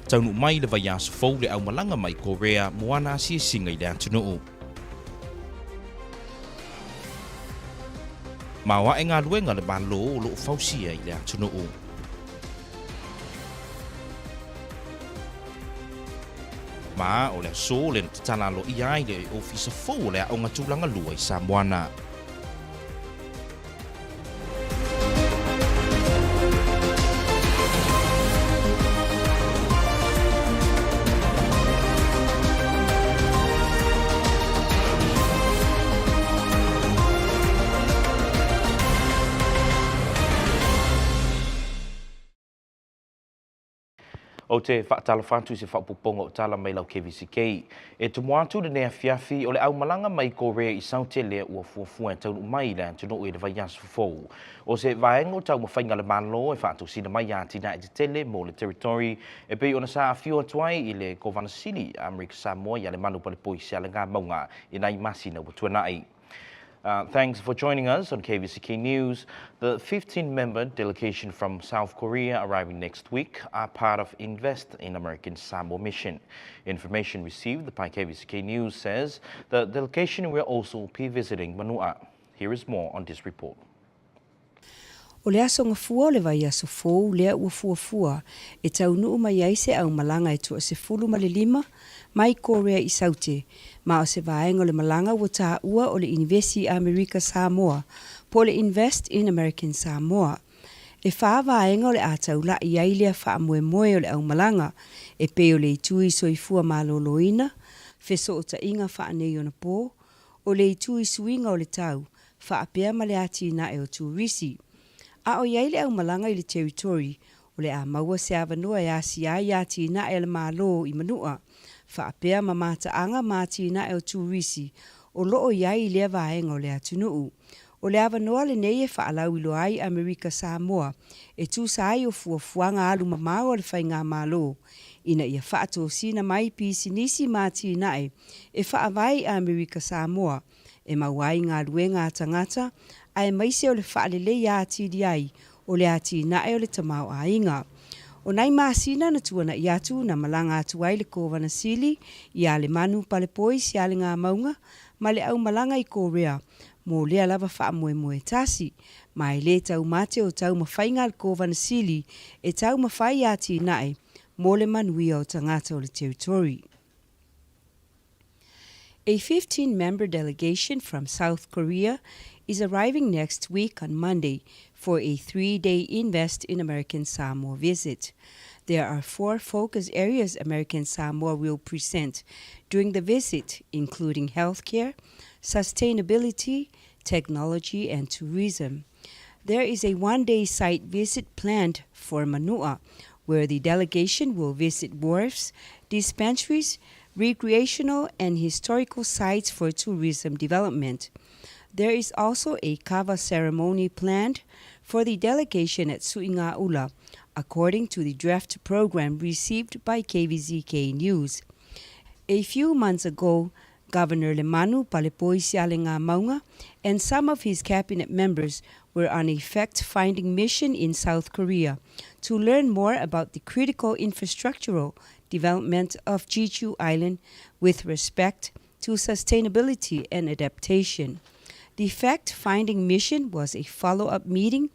Tau nu mai le vai aso fou le au malanga mai Korea moana si singa i le atunuu. Mawa e ngā luenga le malo o loo fausia i le atunuu. Ma o le aso le tatala lo i ai le ofisa fou le au ngatulanga lua i Samoana. O te whaatala whantu se whaupoponga o tala mai lau KVZK. E tumu atu le nea fiafi o le au malanga mai Korea i saute lea ua fuafua e taunu mai le antono e le vai asu fou. O se vaengo tau mawhainga le malo e whaatu sina mai atina e te tele mo le territory e pei ona sa a fio atuai i le Kovana City, Amerika Samoa i le manu pale poi se ale ngā maunga i nai masina wa tuanai. Thanks for joining us on KVZK News. The 15-member delegation from South Korea arriving next week are part of Invest in American Samoa mission. Information received by KVZK News says the delegation will also be visiting Manua. Here is more on this report. O le aso ngafua o le vai aso fou lea ua fuafua e taunuu mai ai se au malanga e tua se fulu ma le 5 mai Korea i saute ma o se vaenga o le malanga ua taa ua o le Investi Amerika Samoa po le Invest in American Samoa. E wha vaenga o le ataula i ai lea wha moe moe o le au malanga e pe o le itui soifua maloloina, feso o ta inga wha anei ona po, o le itui suinga o le tau, wha apea ma le ati na e o turisi. A o iai le au malanga i le territory, o le a maua se avanua e asi ai ati na e le malo i manua, wha apea ma mata anga mati na e o turisi, o loo iai lea vaenga o le atunuu. O le avanua le nei e wha alau ilo ai Amerika Samoa, e tu sai o fuafuanga alu mamao o le whainga malo, ina ia wha ato sina mai pisi nisi mati na e wha avai Amerika Samoa, e mawai ngā luenga tangata, ai maise o le whaalele ia ati di ai, o le ati nae o le tamau a inga. O nai maasina na tuana i atu na malanga atu ai le Kovana City, i ale manu pale poi si ale ngā maunga, ma le au malanga i Korea, mo lea lava wha moe moe tasi, mai le tau mate o tau mawhainga le Kovana City, e tau mawhai ati nae, mo le manuia o tangata o le territory. A 15-member delegation from South Korea is arriving next week on Monday for a 3-day Invest in American Samoa visit. There are 4 focus areas American Samoa will present during the visit, including healthcare, sustainability, technology, and tourism. There is a 1-day site visit planned for Manua, where the delegation will visit wharfs, dispensaries, recreational and historical sites for tourism development. There is also a kava ceremony planned for the delegation at Su'ingaula, according to the draft program received by KVZK News. A few months ago, Governor Lemanu Palepoi Sialenga Maunga and some of his cabinet members were on a fact-finding mission in South Korea to learn more about the critical infrastructural development of Jeju Island with respect to sustainability and adaptation. The fact-finding mission was a follow-up meeting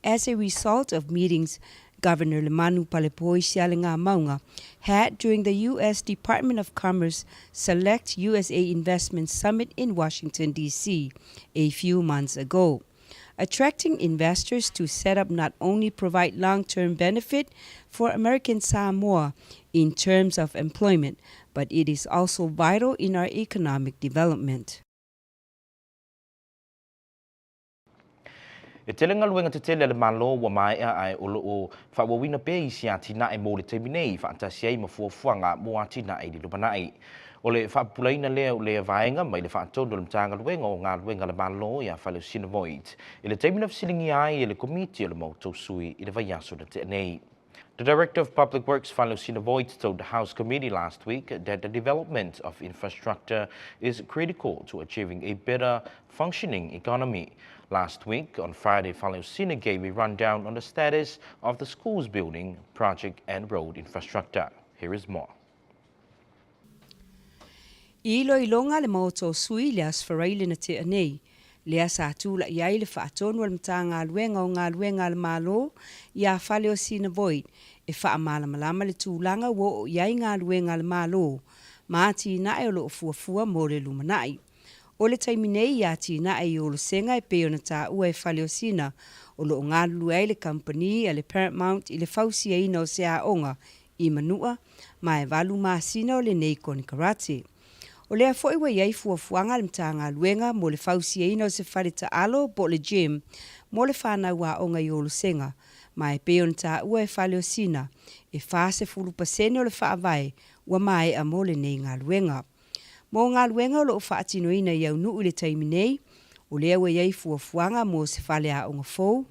as a result of meetings Governor Lemanu Palepoi Sialenga Maunga had during the U.S. Department of Commerce Select USA Investment Summit in Washington, D.C. a few months ago. Attracting investors to set up not only provide long-term benefit for American Samoa in terms of employment, but it is also vital in our economic development. E telenga luenga te tele le malo wa mai ai o loo whawawina pe i si atina e mo le teminei whaantasi ai mafuafuanga mo atina e li lupanai. O le whaapulaina lea o lea vaenga mai le whaatono le mtanga luenga o ngā luenga le malo i a whale sinavoid. I le teimina fisilingi ai e le komiti o le mautou sui i le vaiaso na te nei. The Director of Public Works, Falusina Voigt, told the House Committee last week that the development of infrastructure is critical to achieving a better functioning economy. Last week, on Friday, Falusina gave a rundown on the status of the schools building project and road infrastructure. Here is more. Ilo ilonga le mauto sui le asfaraile na te anei. Lea sa tula iai le whaatonu al mta ngā luenga o ngā luenga le malo, ia whale o sina void, e wha malama le tūlanga wo o iai ngā luenga le malo, maati na e o lo fuafua mo le lumanai. O le taiminei ia ti na e o lo senga e peo na tā ua e whale o sina, o lo ngā luai le company a le Paramount i le fausia ina o se a onga i manua, ma e valu maa sina o le nei koni karate. O lea foi wa iai fuafuanga le mta ngā luenga mo le fausia ina o se whare ta alo bo le gym mo le whanau a onga i olo senga. Ma e peo na tā ua e whale o sina e whase fulu pasene o le whaavai ua mai a mo le nei ngā luenga. Mo ngā luenga o lo whaatino ina i au nuu le taiminei, o lea wa iai fuafuanga mo se whale a onga fou,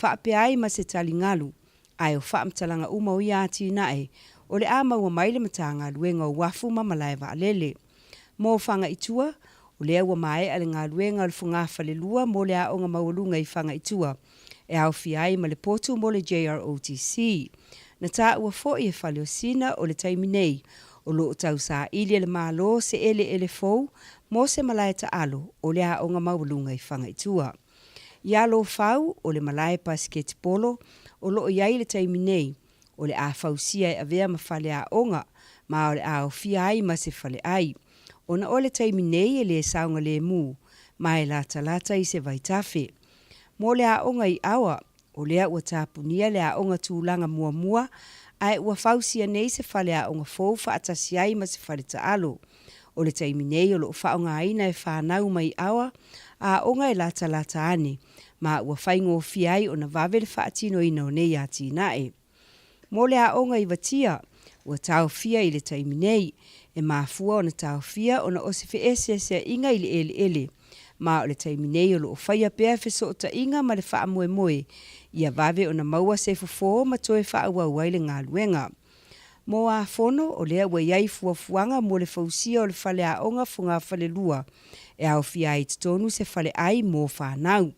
whaapeai ma se tali ngalu, ai o whaamtalanga uma o iati nae, o le ama ua maile mta ngā luenga o wafu ma malai wa alele. Mo whanga itua, o lea ua mai ale ngā luenga o le whunga whalelua mo le a onga mawalunga i whanga itua, e au fiai ma le potu mo le JROTC. Na tā ua fo i e whale o sina o le taiminei, o lo tau sa ili le malo se ele fou, mo se malai ta alo o le a onga mawalunga i whanga itua. Ia lo fau o le malai basketbolo, o lo iai le taiminei, o le a fausia e avea ma whale a onga, ma o le a o fiai ma se whale ai. Ona o le taiminei e le saunga le mu, mai lata i se vaitafe. Mo le a onga i awa, o lea ua tāpunia le a onga tūlanga mua, ai ua fausia nei se whale a onga fou whaatasi ai ma se whale ta alo. O le taiminei o lo whaonga aina e whanau mai awa, a onga e lata ane, ma ua whaingo fiai o na vavele whaatino ina o nei ati nae. Mo le a onga i vatia, ua tau fia i le taiminei, e mafua o na tau fia o na osife se inga i le ele. Ma o le taiminei o lo whaia pēr feso o ta inga ma le wha moe, ia vave o na maua se fufo ma toe wha ua le ngā luenga. Mo a fono o lea ua iai fuafuanga mo le fausia o le whale a onga funga whale lua, e au fia i tonu se whale ai mo whanau.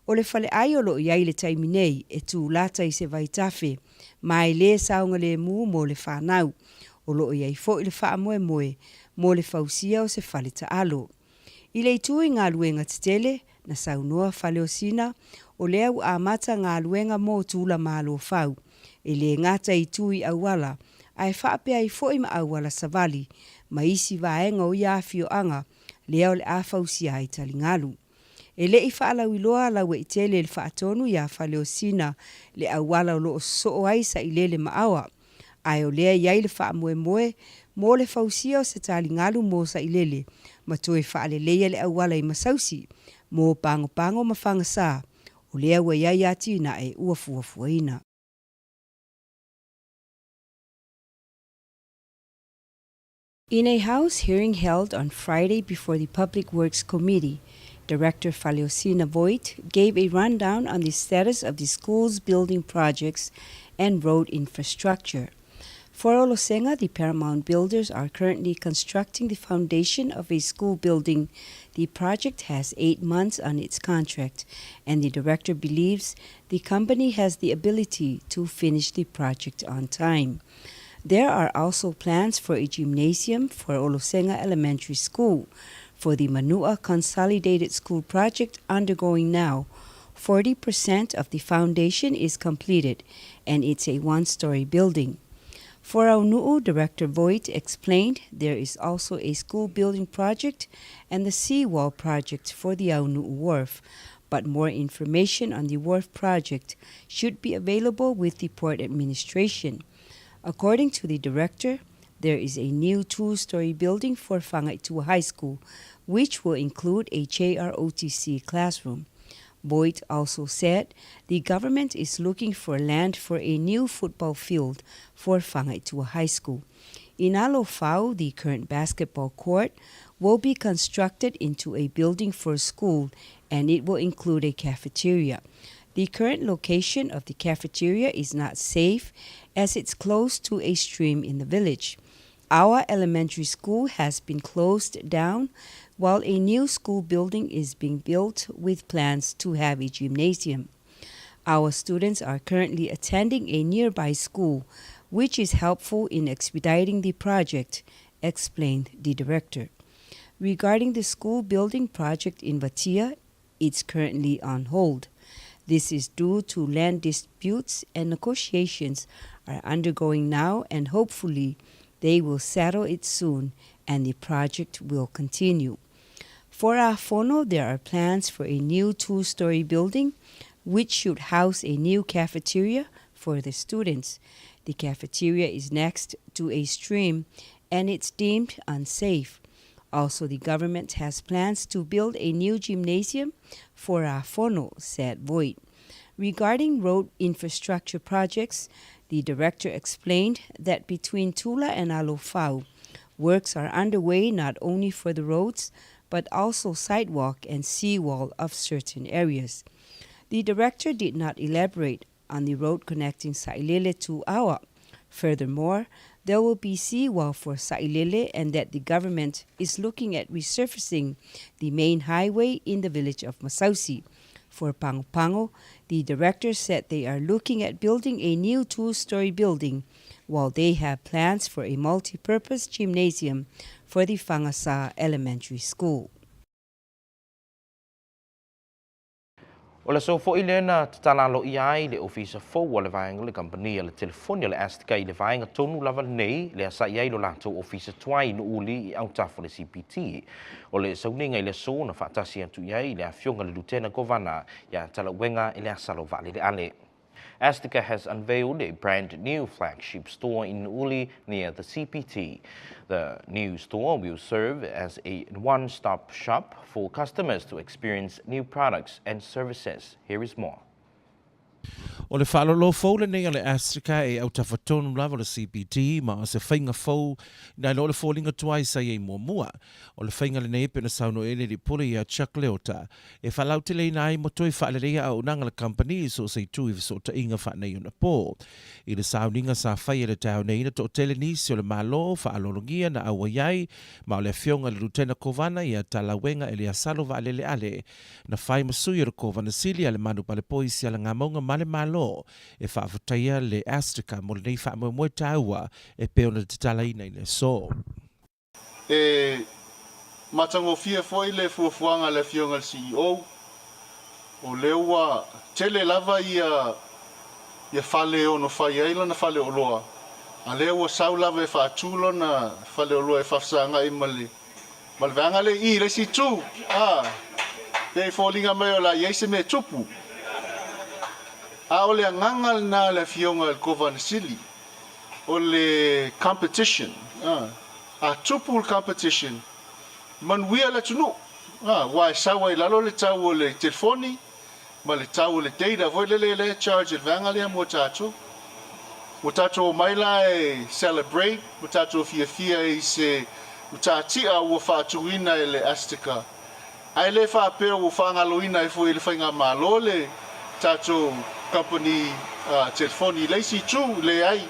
O le whale ai o lo iai le taiminei e tū lata i se vaitafe, mai le saunga le mu mo le whanau. O lo iai fo i le wha moe, mo le fausia o se whale ta alo. I le itu i ngā luenga titele, na saunoa whale o sina, o lea u amata ngā luenga mo tūla mālo whau. E le ngata i tui awala, ai whaapea i fo i ma awala savali, ma isi vaenga o iawhio anga, lea o le a fausia ai talingalu. E le i whaalau i loa lau e tele le whaatonu ia whale o sina, le awala o loo so ai sa i lele ma awa. Ai o lea iai le wha moe, mo le fausia o se tali ngalu mo sa ilele, ma toe wha le leia le awala i masausi, mo pango ma whanga sa, o lea ua iai ati na e ua fuafua ina. In a House hearing held on Friday before the Public Works Committee, Director Faleosina Voigt gave a rundown on the status of the school's building projects and road infrastructure. For Olosenga, the Paramount builders are currently constructing the foundation of a school building. The project has 8 months on its contract, and the director believes the company has the ability to finish the project on time. There are also plans for a gymnasium for Olosenga Elementary School. For the Manua Consolidated School project undergoing now, 40% of the foundation is completed, and it's a one-story building. For Aunuu, Director Voigt explained there is also a school building project and the seawall project for the Aunuu Wharf, but more information on the wharf project should be available with the port administration. According to the director, there is a new 2-story building for Whangaitua High School, which will include a JROTC classroom. Boyd also said the government is looking for land for a new football field for Whangaitua High School. In Alofau, the current basketball court will be constructed into a building for a school, and it will include a cafeteria. The current location of the cafeteria is not safe as it's close to a stream in the village. Our elementary school has been closed down while a new school building is being built with plans to have a gymnasium. Our students are currently attending a nearby school which is helpful in expediting the project, explained the director. Regarding the school building project in Vatia, it's currently on hold. This is due to land disputes, and negotiations are undergoing now, and hopefully they will settle it soon and the project will continue. For Afono, there are plans for a new 2-story building which should house a new cafeteria for the students. The cafeteria is next to a stream and it's deemed unsafe. Also, the government has plans to build a new gymnasium for Afono, said Voigt. Regarding road infrastructure projects, the director explained that between Tula and Alofau, works are underway not only for the roads, but also sidewalk and seawall of certain areas. The director did not elaborate on the road connecting Sailele to Awa. Furthermore, there will be seawall for Sailele and that the government is looking at resurfacing the main highway in the village of Masausi. For Pango, the director said they are looking at building a new 2-story building, while they have plans for a multi-purpose gymnasium for the Whangasa Elementary School. O le so fo ile na talalo iai le ofisa fo le vaenga le company le telefonia le astka le vaenga tonu lava nei le sa iai lo lato ofisa twai no uli au tafo le CPT o le sauninga ile so na fatasi atu iai le afionga le lieutenant governor ya talawenga ile asalo vale le ale. Astica has unveiled a brand new flagship store in Uli near the CPT. The new store will serve as a one-stop shop for customers to experience new products and services. Here is more. O le whalolo fau le nei o le Astica e au tawhatonu lava le CPT ma o se whainga fau nai lo le fōlinga tuai sa e mua mua. O le whainga le nei pena sauno e le pule i a Chuck Leota. E whalau te lei nai mo toi whaalerea au nanga le company so se tui viso ta inga wha nei una pō. I le sauninga sa whai e le tau nei na to tele nisi o le malo whaalologia na awa iai ma o le fionga le lutena kovana i a talawenga e le asalo wa ale le ale. Na whai masui o le kovana sili ale manu pale poisi ala ngā maunga male malo e whaafutaia le Astica mo le nei whaamoe taua e peona te talaina i le so. E matango fia foi le fuafuanga le fionga CEO o leua tele lava ia fale o no fai aila na fale o loa. A leua sau lava e whaatulo na fale o loa e whafsanga i mali. Malvanga le i le si tu. Te fōlinga mai o la yeise me tupu. A o le angangal na le fionga el kovana sili. O le competition. A tupu competition. Manuia le tunu. Wai sawa i lalo le tau o le telefoni. Ma le tau o le data. Voi le charge el vanga lea mo tato. Mo tato mai la e celebrate. Mo tato fia i se utatia ua whaatuina e le Astica. Ai le whaapea ua whaangaloina e fo i le whainga malo le tato company telefoni leisi tu le ai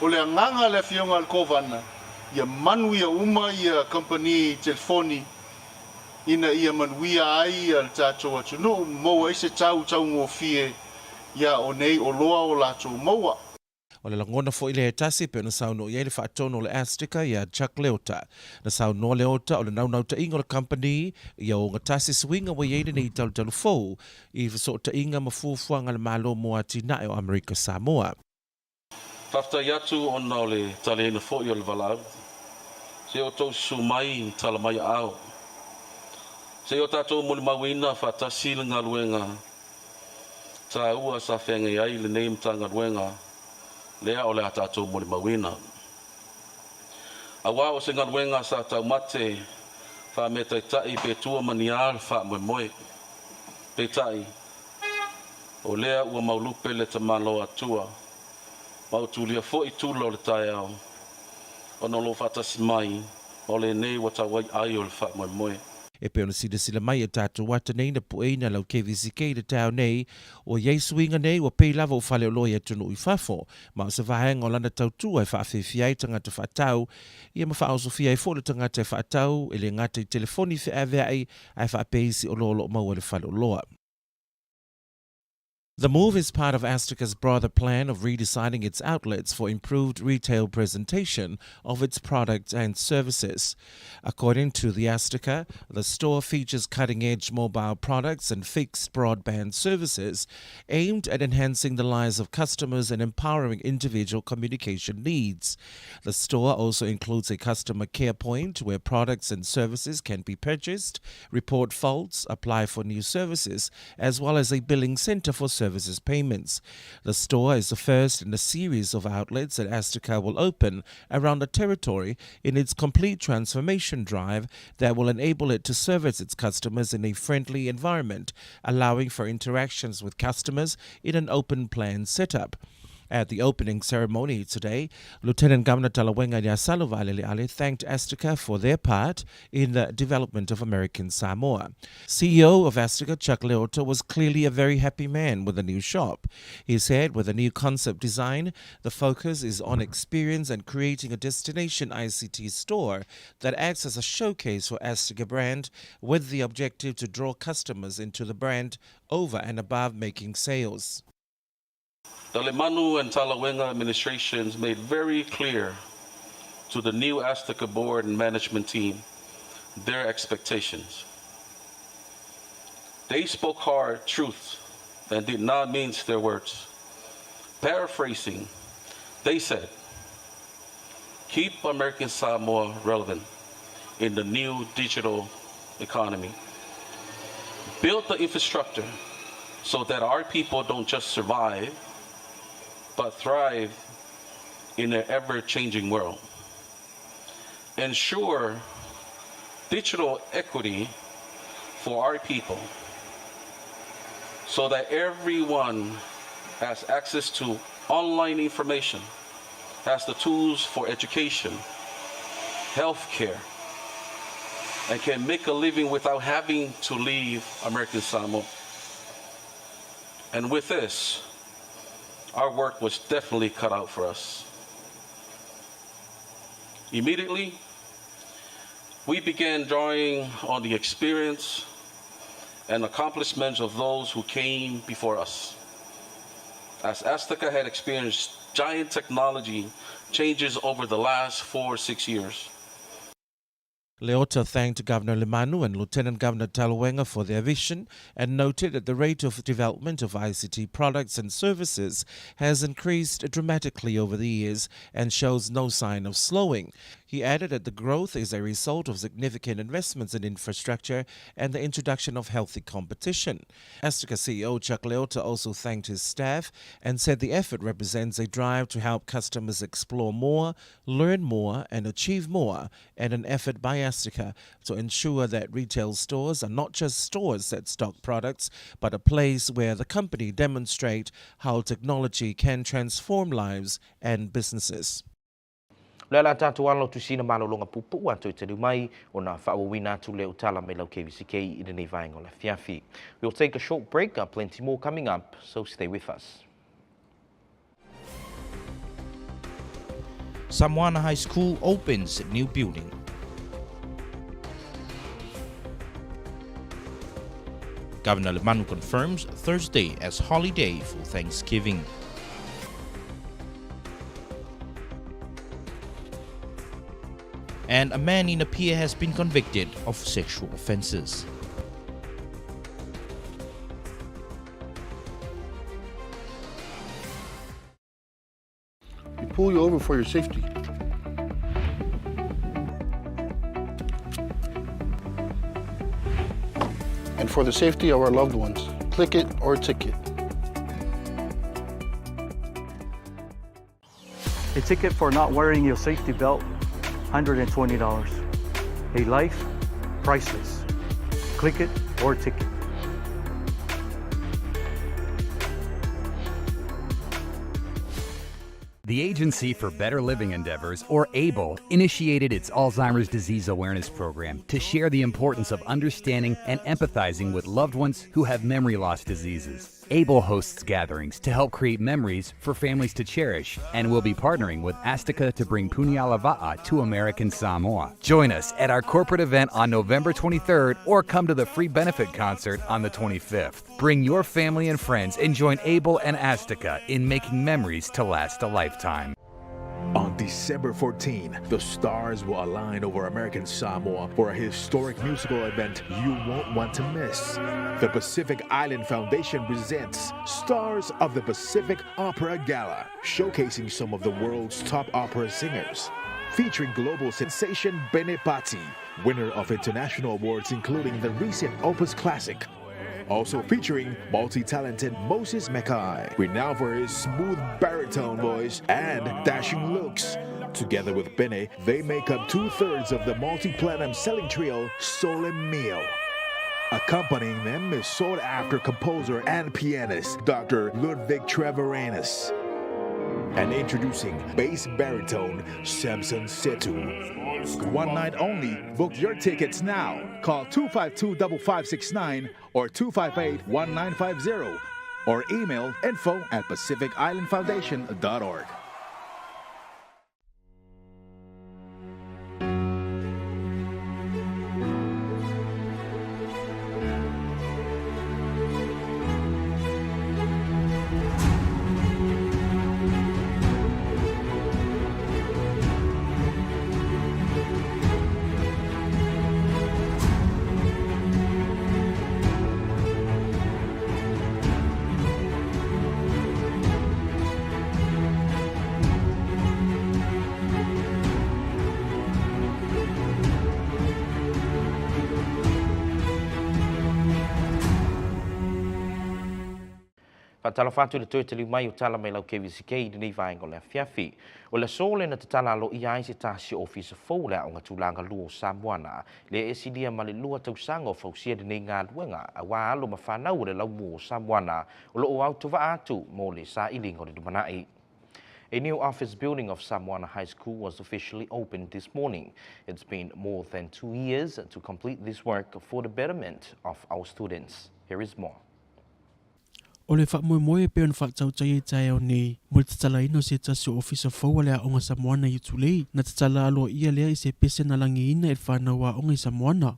o le nganga le fionga al kovana ia manuia uma ia company telefoni ina ia manuia ai al tato atunu mo ese tau ngofie ia o nei o loa o lato moa. O le langona fo ile he tasi pe na sauno i le whaatono le Astica ia Chuck Leota. Na sauno Leota o le naunau ta inga o le company ia o ngatasi swinga wa yeide nei talu fau i viso ta inga mafuafuanga le malo moa tina o Amerika Samoa. Tafta yatu ona o le tale ina fo i o le valau. Se o tau sumai tala mai au. Se o tatou muli mawina whaatasi le ngaluenga. Ta ua sa whenga ai le neim ta ngaluenga. Lea o le atatou moli mawina. Awa o se ngaruenga sa tau mate wha me tai pe tua maniar wha moe. Pe tai. O lea ua maulupe le tamalo atua. Mautulia fo i tula o le tai au. O nolo whatasi mai. O le nei wa tawai ai o le wha moe. E pe ona sila mai e tātou wata nei na pueina lau KVZK le tau nei o yeisuinga nei o pei lava o whale o loia tunu i whafo ma o se vahenga o lana tautua e whaafewhiai tangata whaatau ia ma whaosofia e fōle tangata e whaatau e le ngata i telefoni wha avea ai ai whaapeisi o lolo o maua le whale o loa. The move is part of Astica broader plan of redesigning its outlets for improved retail presentation of its products and services. According to the Astica, the store features cutting-edge mobile products and fixed broadband services aimed at enhancing the lives of customers and empowering individual communication needs. The store also includes a customer care point where products and services can be purchased, report faults, apply for new services, as well as a billing center for services payments. The store is the first in a series of outlets that Astica will open around the territory in its complete transformation drive that will enable it to service its customers in a friendly environment, allowing for interactions with customers in an open plan setup. At the opening ceremony today, Lieutenant Governor Talawenga Nyasaluvalele thanked Astica for their part in the development of American Samoa. CEO of Astica, Chuck Leota, was clearly a very happy man with the new shop. He said with a new concept design, the focus is on experience and creating a destination ICT store that acts as a showcase for Astica brand with the objective to draw customers into the brand over and above making sales. The Lemanu and Talawenga administrations made very clear to the new Astica board and management team their expectations. They spoke hard truth and did not mince their words. Paraphrasing, they said, keep American Samoa relevant in the new digital economy. Build the infrastructure so that our people don't just survive, but thrive in an ever-changing world. Ensure digital equity for our people so that everyone has access to online information, has the tools for education, healthcare, and can make a living without having to leave American Samoa. And with this, our work was definitely cut out for us. Immediately, we began drawing on the experience and accomplishments of those who came before us. As Astica had experienced giant technology changes over the last 4 or 6 years. Leota thanked Governor Lemanu and Lieutenant Governor Talawenga for their vision and noted that the rate of development of ICT products and services has increased dramatically over the years and shows no sign of slowing. He added that the growth is a result of significant investments in infrastructure and the introduction of healthy competition. Astica CEO Chuck Leota also thanked his staff and said the effort represents a drive to help customers explore more, learn more, and achieve more, and an effort by Astica to ensure that retail stores are not just stores that stock products, but a place where the company demonstrate how technology can transform lives and businesses. Lala tatu alo tusina malolonga pupu atu te mai ona whaawawina tu leo tala me lau KVZK I the nevaingo la fiafi. We'll take a short break, plenty more coming up, so stay with us. Samoana High School opens new building. Governor Lemanu confirms Thursday as holiday for Thanksgiving. And a man in a pier has been convicted of sexual offences. We pull you over for your safety. And for the safety of our loved ones, click it or ticket. A ticket for not wearing your safety belt, $120. A life, priceless. Click it or ticket. The Agency for Better Living Endeavors, or ABLE, initiated its Alzheimer's disease awareness program to share the importance of understanding and empathizing with loved ones who have memory loss diseases. ABLE hosts gatherings to help create memories for families to cherish and will be partnering with Astica to bring Punyalawa'a to American Samoa. Join us at our corporate event on November 23rd or come to the free benefit concert on the 25th. Bring your family and friends and join ABLE and Astica in making memories to last a lifetime. On December 14, the stars will align over American Samoa for a historic musical event you won't want to miss. The Pacific Island Foundation presents Stars of the Pacific Opera Gala, showcasing some of the world's top opera singers. Featuring global sensation Bene Patti, winner of international awards including the recent Opus Classic. Also featuring multi-talented Moses Mekai, renowned for his smooth baritone voice and dashing looks. Together with Bene, they make up 2/3 of the multi-platinum selling trio Sole Mio. Accompanying them is sought-after composer and pianist Dr. Ludwig Treviranus. And introducing bass baritone Samson Setu. One night only. Book your tickets now. Call 252-5569 or 258-1950 or email info@pacificislandfoundation.org. Fatalafatu le toe tali mai o tala mai lau KVZK i nei vaenga le fiafi. O le sole na tatala lo iai se tasi ofisa fou le o ngatulanga luo Samoana. Le esidia ma le lua tausanga o fausia de nei ngā luenga a wā alo ma whanau le lau muo Samoana o lo o au tuwa atu mo le sa ilingo le dumanai. A new office building of Samoana High School was officially opened this morning. It's been more than 2 years to complete this work for the betterment of our students. Here is more. O le whamoemoe pe on whaatautai e tae au nei. Mo le tatala ino se tasi ofisa fau lea onga Samoana i utulei. Na tatala aloa ia lea i se pese na langi ina e whanau a onga i Samoana.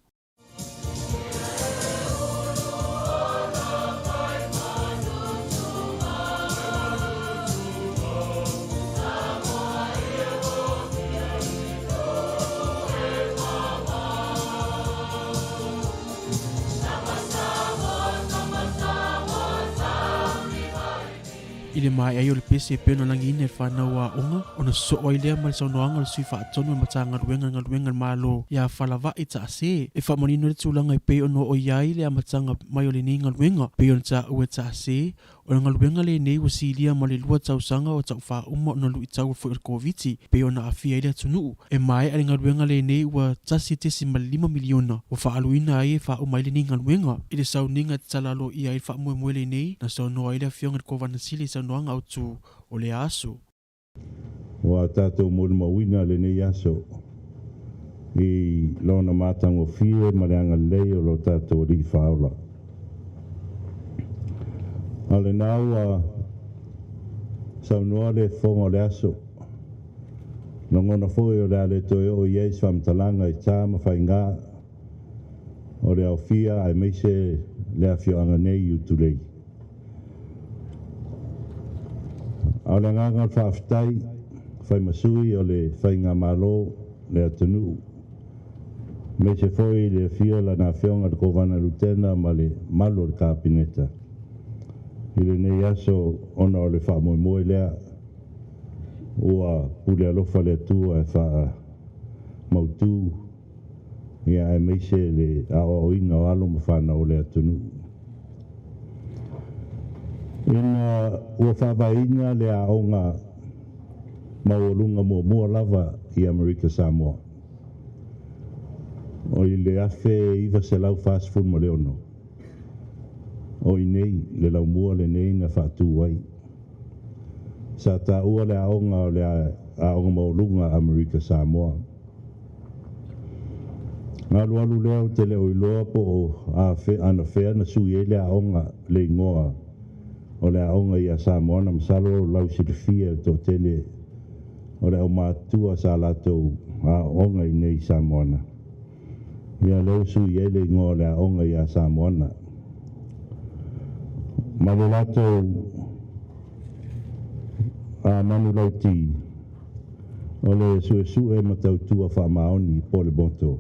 Ile mai ai o le pese pe ona langi ina e whanau a onga. Ona so o ilea ma le saunoanga le sui whaatonu e matanga ngaruenga malo ia whalawa i ta ase. E whamonino le tūlanga i pe ono o iai le a matanga mai o le nei ngaruenga. Pe ona ta ue ta ase. O ngaruenga le nei wa silia ma le lua tausanga o tau wha uma ona lu i tau fo i koviti. Pe ona afia ile atunu. E mai ale ngaruenga le nei wa tasi tesi ma 5 miliona. Wa whaaluina ai e wha uma ile nei ngaruenga. Ile sau ninga talalo i ai wha mua le nei. Na sau noa ile a fionga te kovana sili sau noanga au tu o le aso. Wa tātou mōru mawina le nei aso. I lona mātango fie mareanga lei o lo tātou ri whaola. Ale nau saunoa le whonga le aso. Nongona fōi o le ale toi o ies whamtalanga i tā mawhainga. O le au fia ai meise le awhioanga nei utulei. Au le nganga whaafitai, whai masui o le whainga malo le atanu. Me se foi le fia la na whionga de kovana lutena ma le malo le kāpineta. I le nei aso ona o le whaamoemoe lea ua pule alofa le atua e wha mautu ia e meise le ao ina o alo ma whanau le atanu. Ina ua whawainga le aonga maurunga mua lava i Amerika Samoa. O i le afe iwa se lau fast food mo le ono. O i nei le lau mua le nei na whaatu wai. Sa ta ua le aonga o le aonga maurunga Amerika Samoa. Ngā alu leo te leo i loa po o ana whea na sui e le aonga le ingoa o le aonga ia Samoa na masalo lau silifia to tele o le au mātua sa latou a onga i nei Samoana. Ia leo sui ele ngō le aonga ia Samoana. Ma le latou a manu lau ti o le sue matau tua wha maoni po le boto.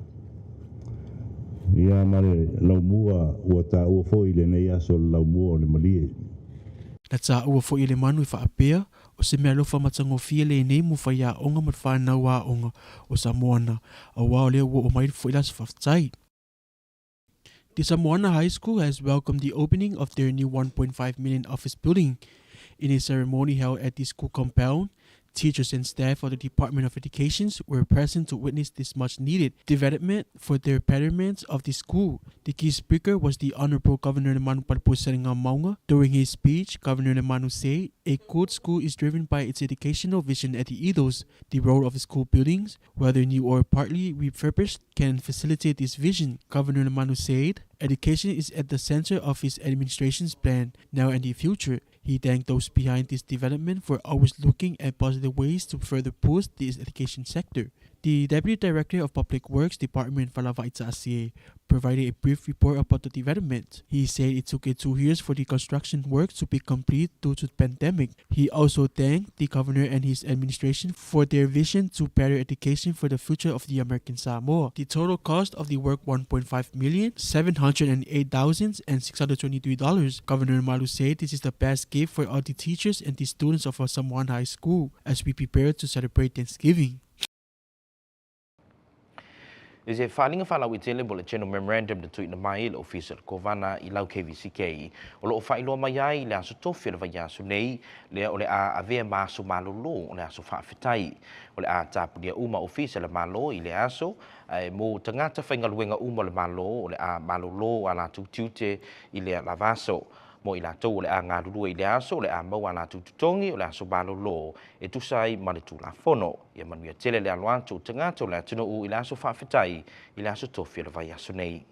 Ia mare lau mua ua ta ua fo i le nei aso lau mua o le malie. Na tā ua fo i le manu i whaapea, o se mea lofa matangofia le nei mu whai a onga mat whanau a onga o Samoana, a wao lea ua o mairi fo i laso whaftai. The Samoana High School has welcomed the opening of their new 1.5 million office building. In a ceremony held at the school compound, teachers and staff of the Department of Education were present to witness this much-needed development for the betterment of the school. The key speaker was the Honorable Governor Manu Palpusaringa Maunga. During his speech, Governor Manu said, "A good school is driven by its educational vision at the ethos. The role of the school buildings, whether new or partly refurbished, can facilitate this vision." Governor Manu said, "Education is at the center of his administration's plan, now and the future." He thanked those behind this development for always looking at positive ways to further boost the education sector. The Deputy Director of Public Works Department, Falava Itaasie, provided a brief report about the development. He said it took 2 years for the construction work to be complete due to the pandemic. He also thanked the Governor and his administration for their vision to better education for the future of the American Samoa. The total cost of the work $1.5,708,623. Governor Malu said this is the best gift for all the teachers and the students of our Samoan high school as we prepare to celebrate Thanksgiving. Is a filing of a tele bulletin memorandum to tweet the mail official Kovana ilau KVZK. Olo failo mayai le aso tofi le vaya sunei le ole a ave maso malolo ole aso fafitai ole a tapu dia uma official le malo ile aso mo tangata faingaluenga uma le malo ole a malolo ala tutute ile lavaso. Mo ila tau le a ngā rurua i le aso, le a mau ana tututongi, o le aso balolo, e tusai manitu la fono. Ia manuia tele le aluanto, tangato le atino u i le aso whawhitai, i le aso tofi le vai aso nei.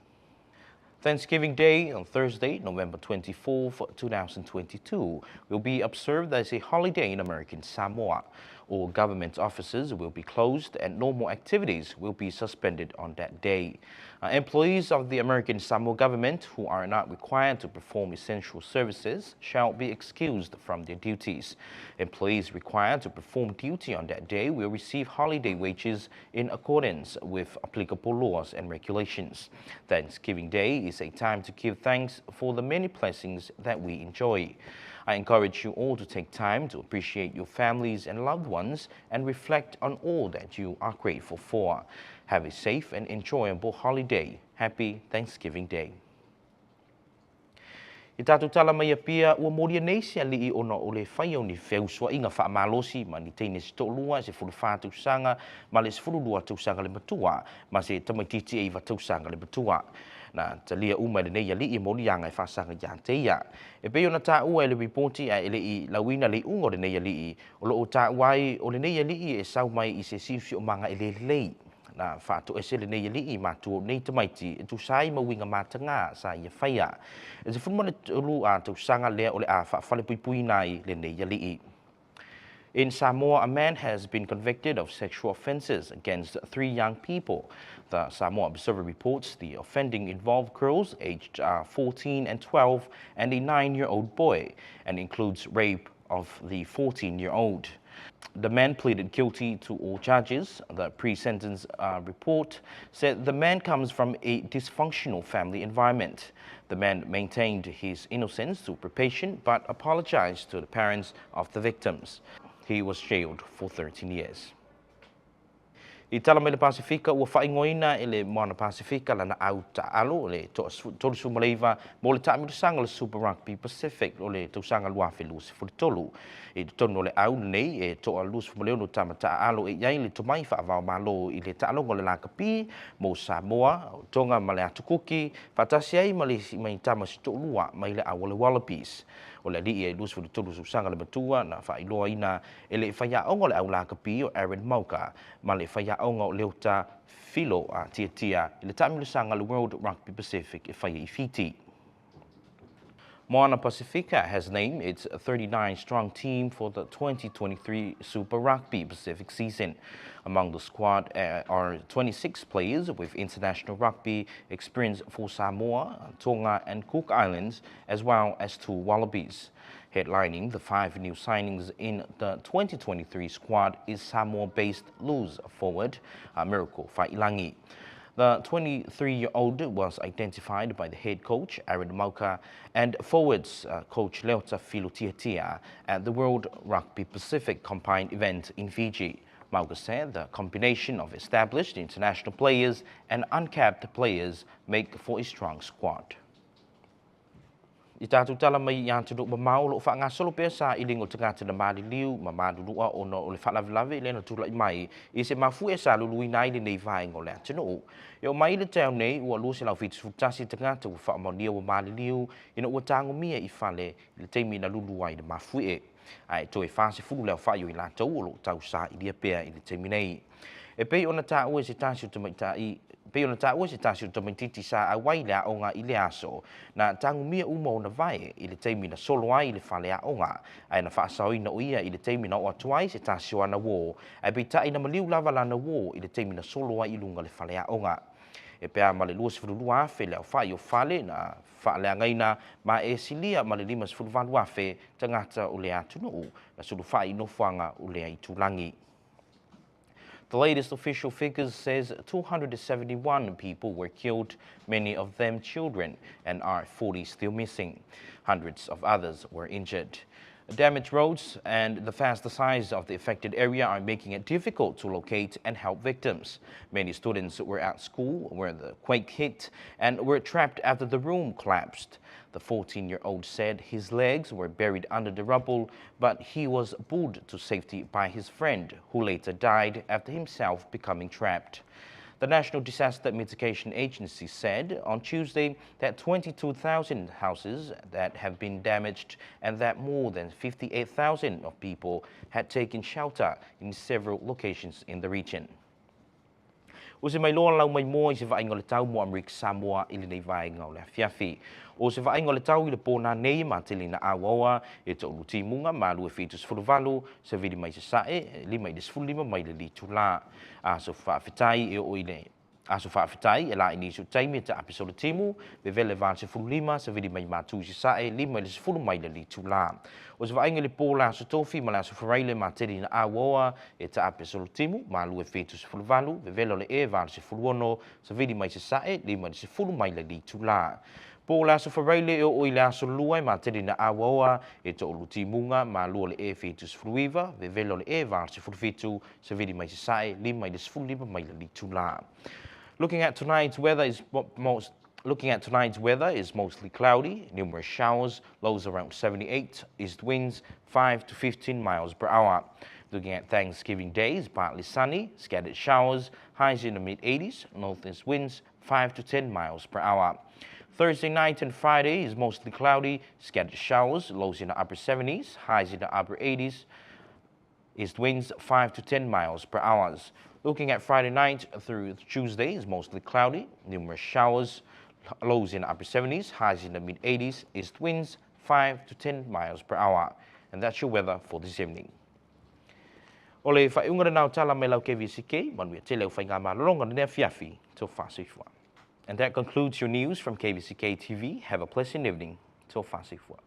Thanksgiving Day on Thursday, November 24, 2022, will be observed as a holiday in American Samoa. All government offices will be closed and normal activities will be suspended on that day. Employees of the American Samoa government who are not required to perform essential services shall be excused from their duties. Employees required to perform duty on that day will receive holiday wages in accordance with applicable laws and regulations. Thanksgiving Day is a time to give thanks for the many blessings that we enjoy. I encourage you all to take time to appreciate your families and loved ones and reflect on all that you are grateful for. Have a safe and enjoyable holiday. Happy Thanksgiving Day. I tātou tala mai apia ua moria nei se ali I ona o le whai au ni wheusua inga wha malosi ma ni teine se tōlua se furu whātou sanga ma le se furu lua tau sanga le matua ma se tamaititi e iwa tau sanga le matua. Na talia uma le nei ali I mori anga I whasanga ia teia. E peo na tā ua ele reporti a ele I lawina le ungo le nei ali o lo o tā uai o le nei ali e sau mai I se siusi o manga ele lei. Na whātou e se le nei ali I mātua nei tamaiti e tu sai mawinga mātanga sa ia whaia. E se furumane ulu a tau sanga lea o le a whawhale pui nai le nei ali. In Samoa, a man has been convicted of sexual offences against 3 young people. The Samoa Observer reports the offending involved girls aged 14 and 12 and a 9-year-old boy and includes rape of the 14-year-old. The man pleaded guilty to all charges. The pre-sentence report said the man comes from a dysfunctional family environment. The man maintained his innocence to probation but apologized to the parents of the victims. He was jailed for 13 years. I tala mai le Pasifika ua whaingoina e le moana Pasifika lana au ta'alo le tolu sumaleiva mo le ta'amirisanga le Super Rugby Pacific o le tausanga luafe lusi fulitolu. I tono le au nei e toa lusi fumaleo no tama ta'alo e iai le tomai whaavao malo I le ta'alongo le lakapi mo Samoa, tonga ma le atukuki, whatasi ai ma le mai tama si tolua mai le au le Wallabies. O le li e lusi fulitolu susanga le matua na whailoa ina e le whaiaongo le au lakapi o Aaron Mauka ma le whaiaongo o leuta filo a tia I le tamilusanga le World Rugby Pacific e whai I Fiti. Moana Pacifica has named its 39-strong team for the 2023 Super Rugby Pacific season. Among the squad are 26 players with international rugby experience for Samoa, Tonga and Cook Islands, as well as 2 Wallabies. Headlining the 5 new signings in the 2023 squad is Samoa-based loose forward Miracle Failangi. The 23-year-old was identified by the head coach, Aaron Mauka, and forwards coach Leota Filutiatia at the World Rugby Pacific Combined event in Fiji. Mauka said the combination of established international players and uncapped players make for a strong squad. I tātou tala mai i ātunu mamau lo whaangasolo pia sa i lingo tangata na maari liu, ma maarurua o no le whaalavilavi le na tula i mai, i se mafu e sa lului nai le nei vai ngo le atunu. E o mai le tau nei, ua lua se lau fitu futasi tangata ua whaamalia wa maari liu, ina ua tango mia i whale i le teimi na lulu ai le mafu e. Ai to e whase fulu leo whaio i lātou o lo tau sa i lia pia i le teimi nei. E pei ona tā ua se tāsiu tamaita i Pei ona tā ua se tāsiu tamaititi sa a wailea o ngā i le aso, na tangu mia umo na vai i le teimi na solo ai i le whalea o ngā, ai na whaasau ina o ia i le teimi na o atuai se tāsiu ana wō, ai pei tai na maliu lava lana wō i le teimi na solo ai i lunga le whalea o ngā. E pea ma le lua sifurulua afe le au whai o whale na whaalea ngaina ma e silia ma le 5 sifurulua afe tangata o le atunu na sulu whai no whanga o le ai tūlangi. The latest official figures says 271 people were killed, many of them children, and are 40 still missing. Hundreds of others were injured. Damaged roads and the vast size of the affected area are making it difficult to locate and help victims. Many students were at school where the quake hit and were trapped after the room collapsed. The 14-year-old said his legs were buried under the rubble, but he was pulled to safety by his friend, who later died after himself becoming trapped. The National Disaster Mitigation Agency said on Tuesday that 22,000 houses that have been damaged and that more than 58,000 of people had taken shelter in several locations in the region. O se mai loa lau mai moa I se vainga le tau mo Amerika Samoa I le nei vainga o le fiafi. O se vainga le tau I le pōna nei ma te lina awawa e te olu timunga ma lua fitus fuluvalu se vidi mai se sae lima I desfulima mai le litu la. Aso whaafitai e o I le. Aso whaafitai e la inisu taimi te apisolo timu ve vele van se fululima se vidi mai matu se sae lima le sefulu mai le litu la. O se vainga le pōla aso tofi ma le aso wharaile ma te lina awawa e te apisolo timu ma lua fitus fuluvalu ve vele le e van se fuluono se vidi mai se sae lima le sefulu mai le litu la. Po la so whareile e o I le aso luai ma te na awaoa e te olu timunga ma lua le e fetus fruiva ve velo le e var se fulfitu se vidi mai se sae lima I le sfulima mai le litu la. Looking at tonight's weather is mostly cloudy, numerous showers, lows around 78, east winds 5 to 15 miles per hour. Looking at Thanksgiving Day is partly sunny, scattered showers, highs in the mid-80s, northeast winds 5 to 10 miles per hour. Thursday night and Friday is mostly cloudy, scattered showers, lows in the upper 70s, highs in the upper 80s, east winds 5 to 10 miles per hour. Looking at Friday night through Tuesday is mostly cloudy, numerous showers, lows in the upper 70s, highs in the mid-80s, east winds 5 to 10 miles per hour. And that's your weather for this evening. Ole whaiunga nau tala me lau KVZK, manui te leo whainga malolonga nea fiafi till whasifua. And that concludes your news from KVZKTV. Have a pleasant evening till whasifua.